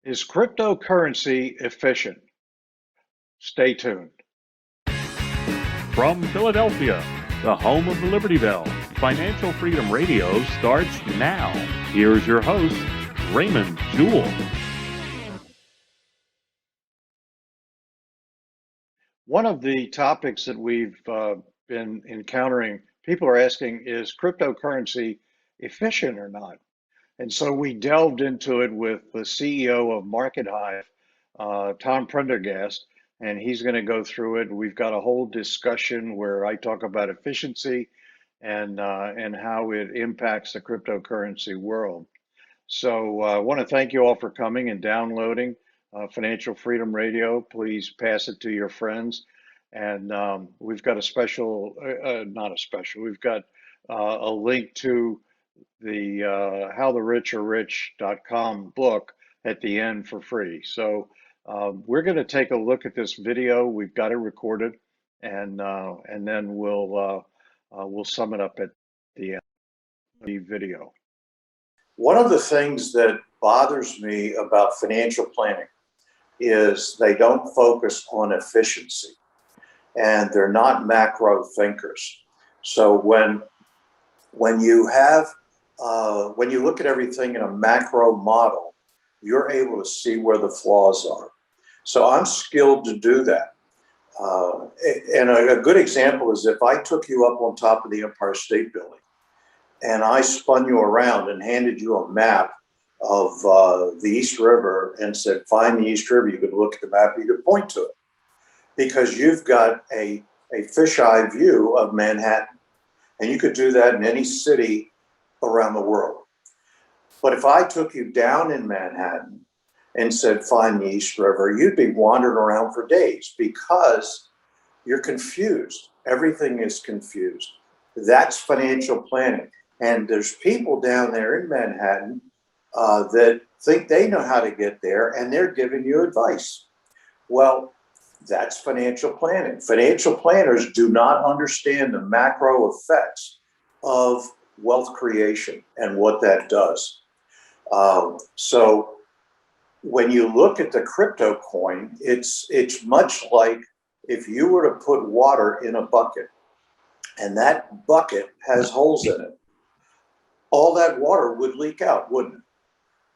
Is cryptocurrency efficient? Stay tuned. From Philadelphia, the home of the Liberty Bell, Financial Freedom Radio starts now. Here's your host, Raymond Jewell. One of the topics that we've been encountering, people are asking, is cryptocurrency efficient or not? And so we delved into it with the CEO of Markethive, Tom Prendergast, and he's going to go through it. We've got a whole discussion where I talk about efficiency and how it impacts the cryptocurrency world. So I want to thank you all for coming and downloading Financial Freedom Radio. Please pass it to your friends. And we've got a special, not a special, we've got a link to the howthericharerich.com book at the end for free. So we're going to take a look at this video. We've got it recorded, and then we'll sum it up at the end of the video. One of the things that bothers me about financial planning is they don't focus on efficiency, and they're not macro thinkers. So when you look at everything in a macro model, you're able to see where the flaws are. So I'm skilled to do that. And a good example is if I took you up on top of the Empire State Building and I spun you around and handed you a map of the East River and said, find the East River, you could look at the map, you could point to it because you've got a fisheye view of Manhattan. And you could do that in any city around the world. But if I took you down in Manhattan and said, find the East River, you'd be wandering around for days because you're confused. Everything is confused. That's financial planning. And there's people down there in Manhattan that think they know how to get there, and they're giving you advice. Well, that's financial planning. Financial planners do not understand the macro effects of wealth creation and what that does. So when you look at the crypto coin, it's much like if you were to put water in a bucket and that bucket has holes in it, all that water would leak out, wouldn't it?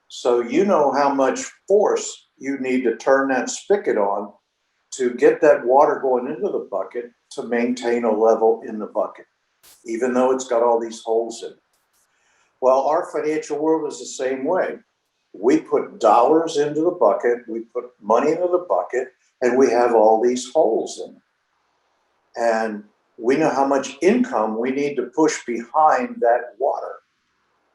So you know how much force you need to turn that spigot on to get that water going into the bucket to maintain a level in the bucket, even though it's got all these holes in it. Well, our financial world is the same way. We put dollars into the bucket, we put money into the bucket, and we have all these holes in it. And we know how much income we need to push behind that water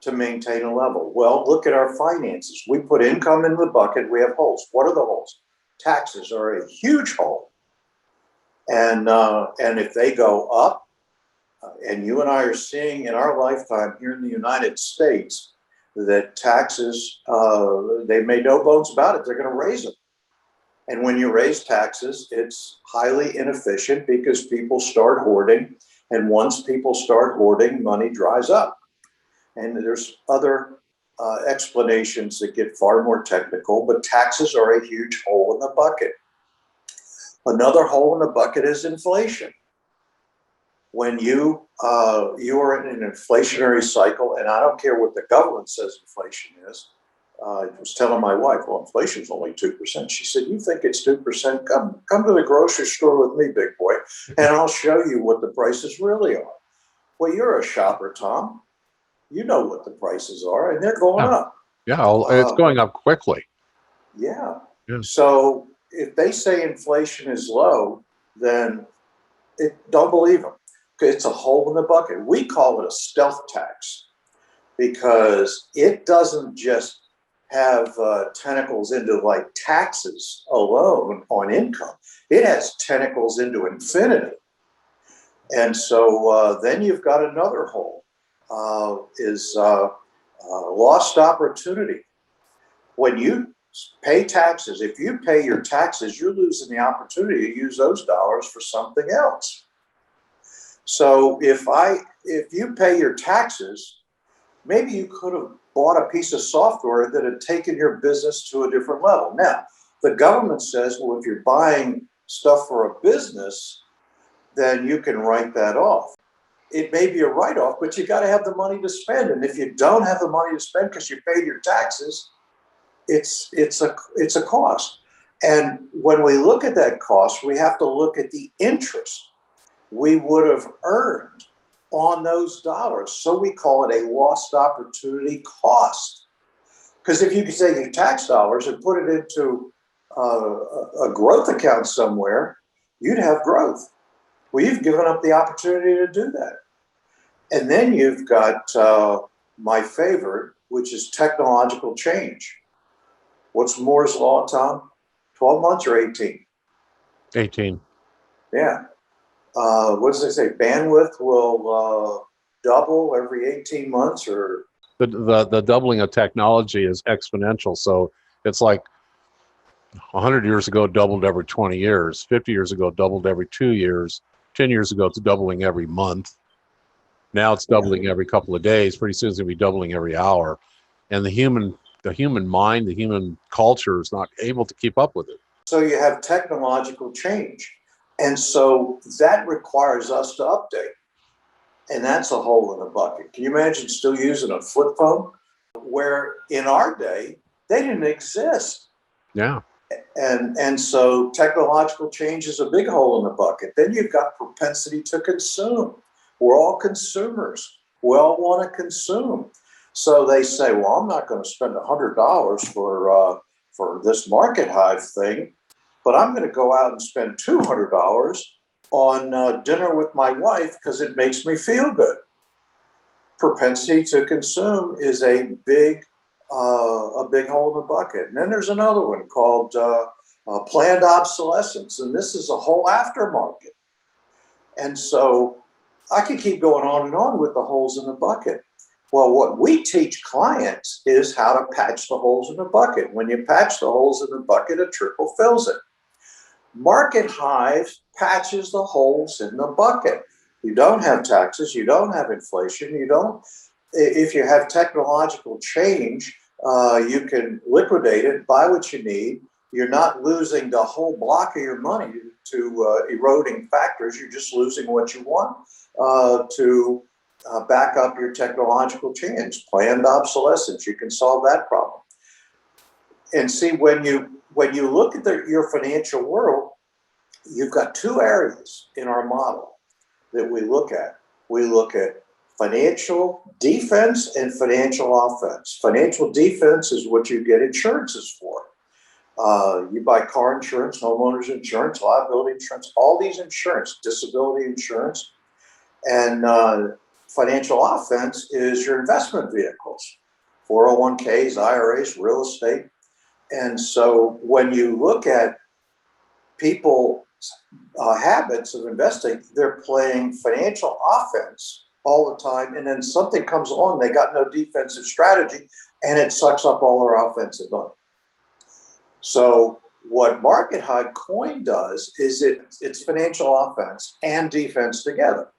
to maintain a level. Well, look at our finances. We put income in the bucket, we have holes. What are the holes? Taxes are a huge hole. And if they go up, and you and I are seeing in our lifetime here in the United States that taxes, they made no bones about it, they're going to raise them. And when you raise taxes, it's highly inefficient because people start hoarding. And once people start hoarding, money dries up. And there's other explanations that get far more technical, but taxes are a huge hole in the bucket. Another hole in the bucket is inflation. When you are in an inflationary cycle, and I don't care what the government says inflation is, I was telling my wife, well, inflation's only 2%. She said, you think it's 2%? Come to the grocery store with me, big boy, and I'll show you what the prices really are. Well, you're a shopper, Tom. You know what the prices are, and they're going up. Yeah, it's going up quickly. Yeah. Yeah. So if they say inflation is low, then don't believe them. It's a hole in the bucket. We call it a stealth tax because it doesn't just have tentacles into like taxes alone on income. It has tentacles into infinity. And so then you've got another hole. Lost opportunity. When you pay taxes, if you pay your taxes, you're losing the opportunity to use those dollars for something else. So if you pay your taxes, maybe you could have bought a piece of software that had taken your business to a different level. Now, the government says, well, if you're buying stuff for a business, then you can write that off. It may be a write-off, but you got to have the money to spend. And if you don't have the money to spend because you paid your taxes, it's a cost. And when we look at that cost, we have to look at the interest we would have earned on those dollars. So we call it a lost opportunity cost. Because if you could take your tax dollars and put it into a growth account somewhere, you'd have growth. Well, you've given up the opportunity to do that. And then you've got my favorite, which is technological change. What's Moore's law, Tom? 12 months or 18? 18. Yeah. What does it say? Bandwidth will double every 18 months, or The doubling of technology is exponential. So it's like 100 years ago, doubled every 20 years. 50 years ago, doubled every 2 years. 10 years ago, it's doubling every month. Now it's doubling every couple of days. Pretty soon it's going to be doubling every hour. And the human mind, the human culture is not able to keep up with it. So you have technological change. And so that requires us to update. And that's a hole in the bucket. Can you imagine still using a flip phone? Where in our day, they didn't exist. Yeah. And so technological change is a big hole in the bucket. Then you've got propensity to consume. We're all consumers. We all want to consume. So they say, well, I'm not going to spend $100 for this Markethive thing, but I'm going to go out and spend $200 on dinner with my wife because it makes me feel good. Propensity to consume is a big hole in the bucket. And then there's another one called planned obsolescence, and this is a whole aftermarket. And so I could keep going on and on with the holes in the bucket. Well, what we teach clients is how to patch the holes in the bucket. When you patch the holes in the bucket, a trickle fills it. Markethive patches the holes in the bucket. You don't have taxes, you don't have inflation, if you have technological change, you can liquidate it, buy what you need. You're not losing the whole block of your money to eroding factors. You're just losing what you want to back up your technological change. Planned obsolescence, you can solve that problem. And see, when you look at your financial world, you've got two areas in our model that we look at. We look at financial defense and financial offense. Financial defense is what you get insurances for. You buy car insurance, homeowners insurance, liability insurance, all these insurance, disability insurance. And financial offense is your investment vehicles, 401ks, IRAs, real estate. And so when you look at people's habits of investing, they're playing financial offense all the time. And then something comes along, they got no defensive strategy, and it sucks up all their offensive money. So what Markethive Coin does is it's financial offense and defense together.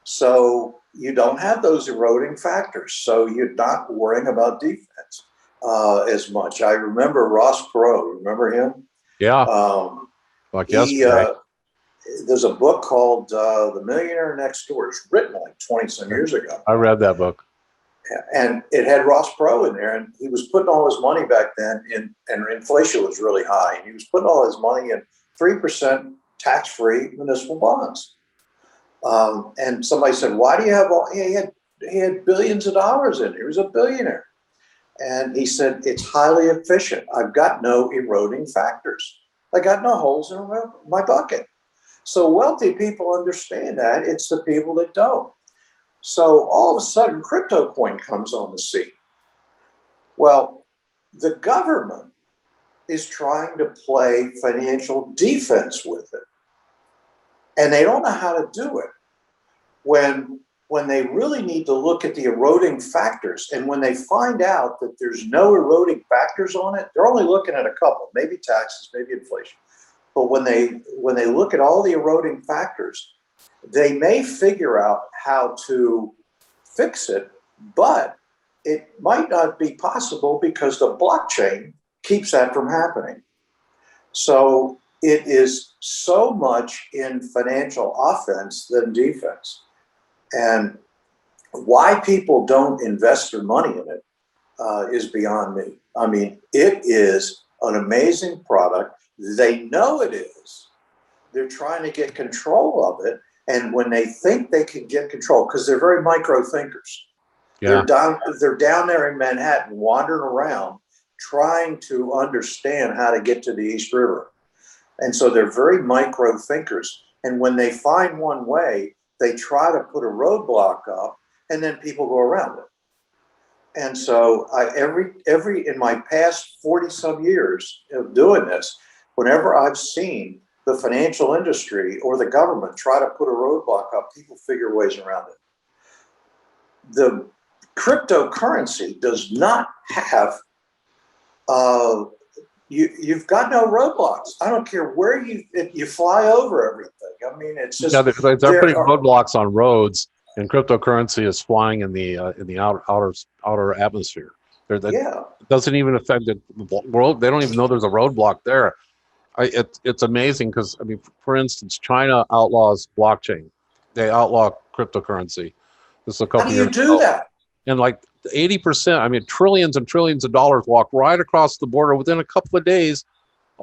So you don't have those eroding factors. So you're not worrying about defense as much. I remember Ross Perot. Remember him? Yeah. Like yesterday. There's a book called The Millionaire Next Door. It's written like 20-some years ago. I read that book. And it had Ross Perot in there, and he was putting all his money back then in, and inflation was really high. And he was putting all his money in 3% tax-free municipal bonds. And somebody said, "Why do you have all?" He had billions of dollars in. He was a billionaire, and he said, "It's highly efficient. I've got no eroding factors. I got no holes in my bucket." So wealthy people understand that. It's the people that don't. So all of a sudden, crypto coin comes on the scene. Well, the government is trying to play financial defense with it, and they don't know how to do it. When they really need to look at the eroding factors, and when they find out that there's no eroding factors on it, they're only looking at a couple, maybe taxes, maybe inflation. But when they look at all the eroding factors, they may figure out how to fix it, but it might not be possible because the blockchain keeps that from happening. So it is so much in financial offense than defense. And why people don't invest their money in it is beyond me. I mean, it is an amazing product. They know it is. They're trying to get control of it. And when they think they can get control, because they're very micro thinkers, Yeah. they're down there in Manhattan, wandering around, trying to understand how to get to the East River. And so they're very micro thinkers. And when they find one way, they try to put a roadblock up, and then people go around it. And so every in my past 40 some years of doing this, whenever I've seen the financial industry or the government try to put a roadblock up, people figure ways around it. The cryptocurrency does not have, you've got no roadblocks. I don't care where you fly over everything. I mean, it's just, Yeah, they're putting roadblocks on roads, and cryptocurrency is flying in the outer atmosphere. yeah. It doesn't even affect the world. They don't even know there's a roadblock there. It's amazing because, I mean, for instance, China outlaws blockchain. They outlaw cryptocurrency. This is a How couple do years you do ago. that? And like 80%, I mean, trillions and trillions of dollars walk right across the border within a couple of days.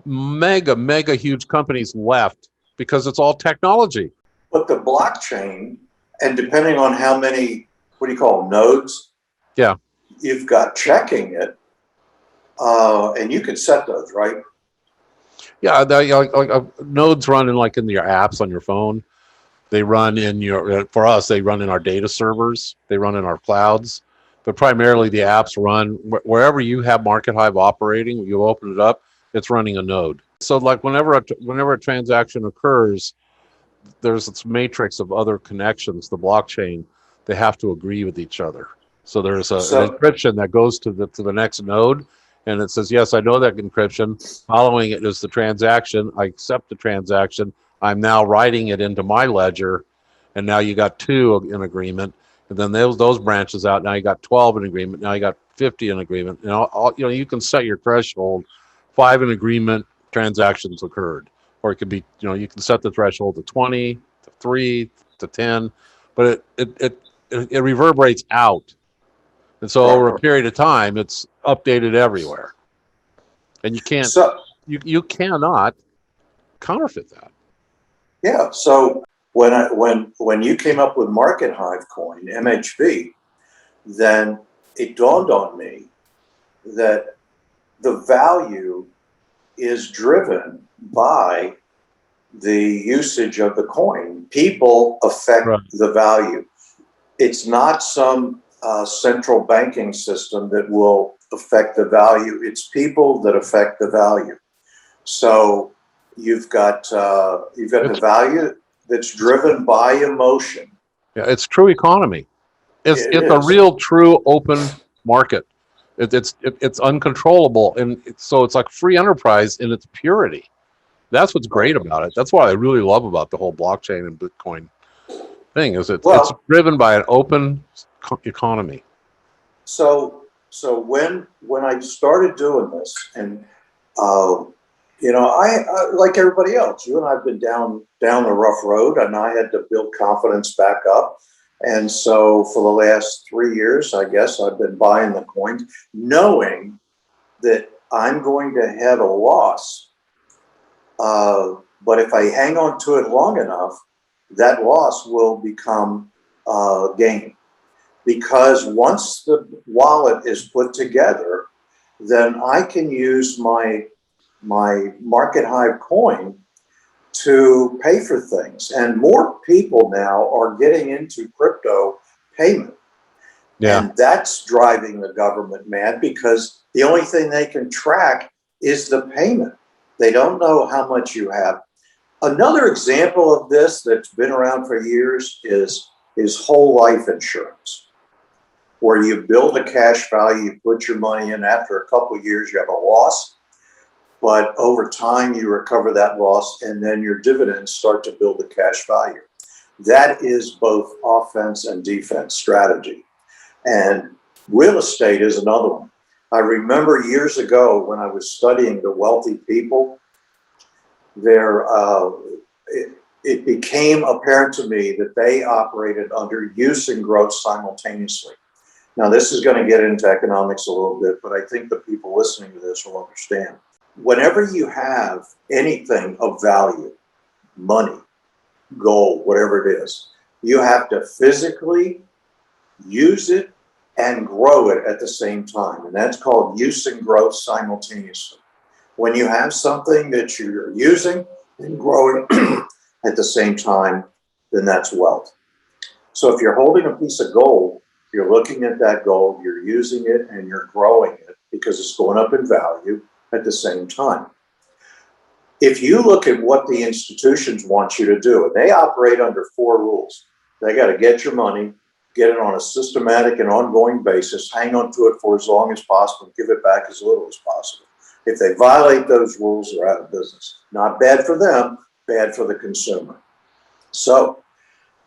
Mega huge companies left because it's all technology. But the blockchain, and depending on how many, what do you call them, nodes? Yeah. You've got checking it, and you can set those, right? Yeah, nodes run in your apps on your phone. They run in for us, they run in our data servers. They run in our clouds. But primarily the apps run wherever you have Markethive operating, you open it up, it's running a node. So like whenever a transaction occurs, there's this matrix of other connections, the blockchain, they have to agree with each other. So there's an encryption that goes to the next node, and it says, yes, I know that encryption. Following it is the transaction. I accept the transaction. I'm now writing it into my ledger, and now you got 2 in agreement. And then those branches out. Now you got 12 in agreement. Now you got 50 in agreement. You can set your threshold. 5 in agreement, transactions occurred. Or it could be, you can set the threshold to 20, to 3, to 10, but it reverberates out. And so over a period of time, it's updated everywhere. And you cannot counterfeit that. Yeah. So when you came up with Markethive coin, MHB, then it dawned on me that the value is driven by the usage of the coin. People affect the value. It's not some central banking system that will affect the value. It's people that affect the value. So you've got the value that's driven by emotion. Yeah, it's true economy. It's a real, true open market. It's uncontrollable, and so it's like free enterprise in its purity. That's what's great about it. That's what I really love about the whole blockchain and Bitcoin thing. Is it's driven by an open economy. So when I started doing this, and I like everybody else, you and I've been down the rough road, and I had to build confidence back up. And so for the last 3 years, I guess I've been buying the coins, knowing that I'm going to have a loss. But if I hang on to it long enough, that loss will become gain. Because once the wallet is put together, then I can use my Markethive coin to pay for things. And more people now are getting into crypto payment. Yeah. And that's driving the government mad, because the only thing they can track is the payment. They don't know how much you have. Another example of this that's been around for years is whole life insurance, where you build a cash value, you put your money in, after a couple of years you have a loss, but over time you recover that loss, and then your dividends start to build the cash value. That is both offense and defense strategy. And Real estate is another one. I remember years ago when I was studying the wealthy people, it became apparent to me that they operated under use and growth simultaneously. Now, this is going to get into economics a little bit, but I think the people listening to this will understand. Whenever you have anything of value, money, gold, whatever it is, you have to physically use it and grow it at the same time. And that's called use and growth simultaneously. When you have something that you're using and growing at the same time, then that's wealth. So if you're holding a piece of gold, you're looking at that gold, you're using it, and you're growing it because it's going up in value at the same time. If you look at what the institutions want you to do, and they operate under 4 rules. They got to get your money, get it on a systematic and ongoing basis, hang on to it for as long as possible, give it back as little as possible. If they violate those rules, they're out of business. Not bad for them, bad for the consumer. So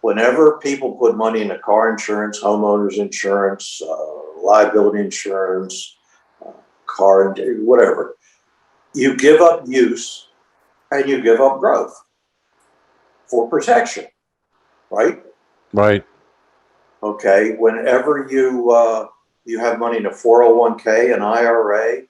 whenever people put money into car insurance, homeowners insurance, liability insurance, car, whatever, you give up use and you give up growth for protection, right? Right. Okay. Whenever you have money in a 401k, an IRA,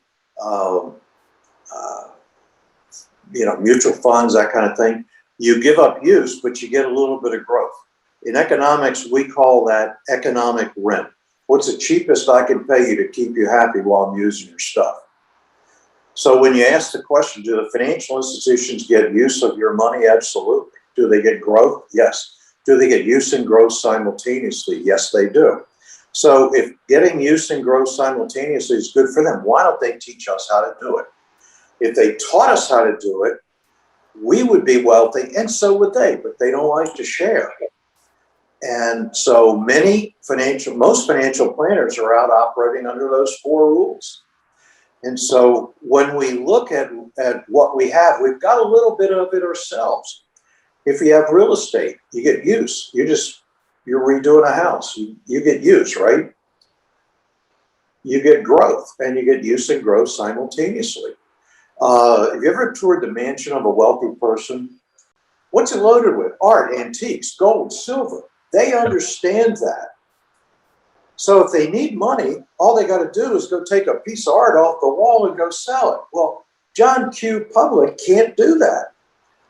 mutual funds, that kind of thing, you give up use, but you get a little bit of growth. In economics, we call that economic rent. What's the cheapest I can pay you to keep you happy while I'm using your stuff? So when you ask the question, do the financial institutions get use of your money? Absolutely. Do they get growth? Yes. Do they get use and growth simultaneously? Yes, they do. So if getting use and growth simultaneously is good for them, why don't they teach us how to do it? If they taught us how to do it, we would be wealthy, and so would they, but they don't like to share. And so most financial planners are out operating under those 4 rules. And so when we look at what we have, we've got a little bit of it ourselves. If you have real estate, you get use. You're redoing a house. You get use, right? You get growth, and you get use and growth simultaneously. Have you ever toured the mansion of a wealthy person? What's it loaded with? Art, antiques, gold, silver. They understand that. So if they need money, all they got to do is go take a piece of art off the wall and go sell it. Well, John Q. Public can't do that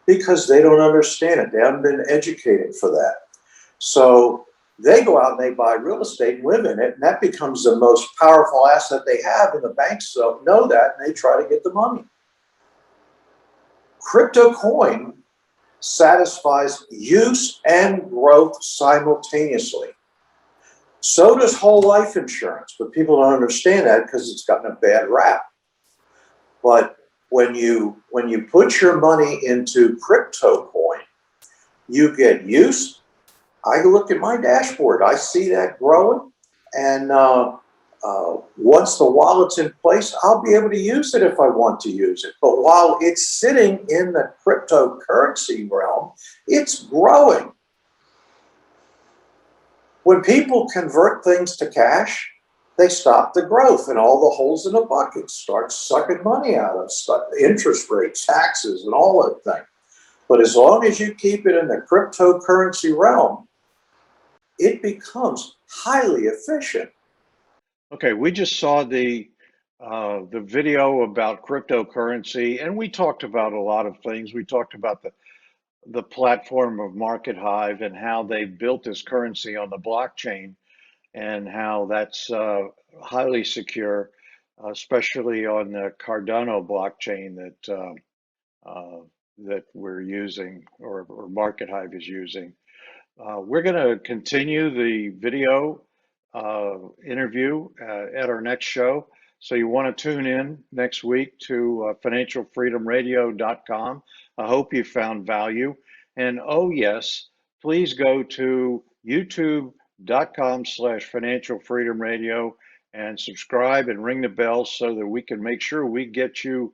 because they don't understand it. They haven't been educated for that. So they go out and they buy real estate and live in it, and that becomes the most powerful asset they have, and the banks don't know that, and they try to get the money. Crypto coin satisfies use and growth simultaneously. So does whole life insurance, but people don't understand that because it's gotten a bad rap. But when you put your money into crypto coin, you get use. I look at my dashboard, I see that growing, and once the wallet's in place, I'll be able to use it if I want to use it. But while it's sitting in the cryptocurrency realm, it's growing. When people convert things to cash, they stop the growth, and all the holes in the bucket start sucking money out of interest rates, taxes, and all that thing. But as long as you keep it in the cryptocurrency realm, it becomes highly efficient. Okay, we just saw the video about cryptocurrency, and we talked about a lot of things. We talked about the platform of Markethive and how they built this currency on the blockchain, and how that's highly secure, especially on the Cardano blockchain that we're using, or Markethive is using. We're going to continue the video interview at our next show. So you want to tune in next week to financialfreedomradio.com. I hope you found value. And oh, yes, please go to youtube.com/financialfreedomradio and subscribe and ring the bell so that we can make sure we get you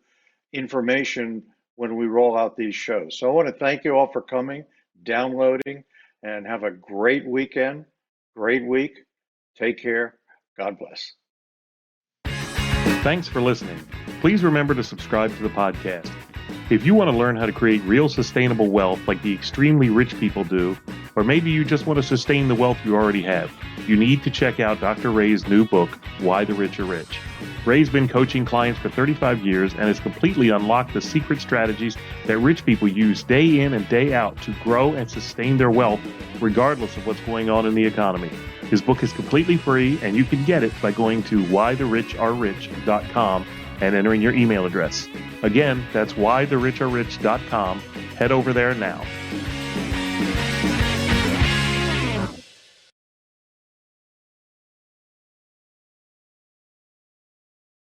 information when we roll out these shows. So I want to thank you all for coming, downloading, and have a great weekend, great week. Take care. God bless. Thanks for listening. Please remember to subscribe to the podcast. If you want to learn how to create real sustainable wealth like the extremely rich people do, or maybe you just want to sustain the wealth you already have, you need to check out Dr. Ray's new book, Why the Rich Are Rich. Ray's been coaching clients for 35 years and has completely unlocked the secret strategies that rich people use day in and day out to grow and sustain their wealth regardless of what's going on in the economy. His book is completely free, and you can get it by going to whythericharerich.com and entering your email address. Again, that's whythericharerich.com. Head over there now.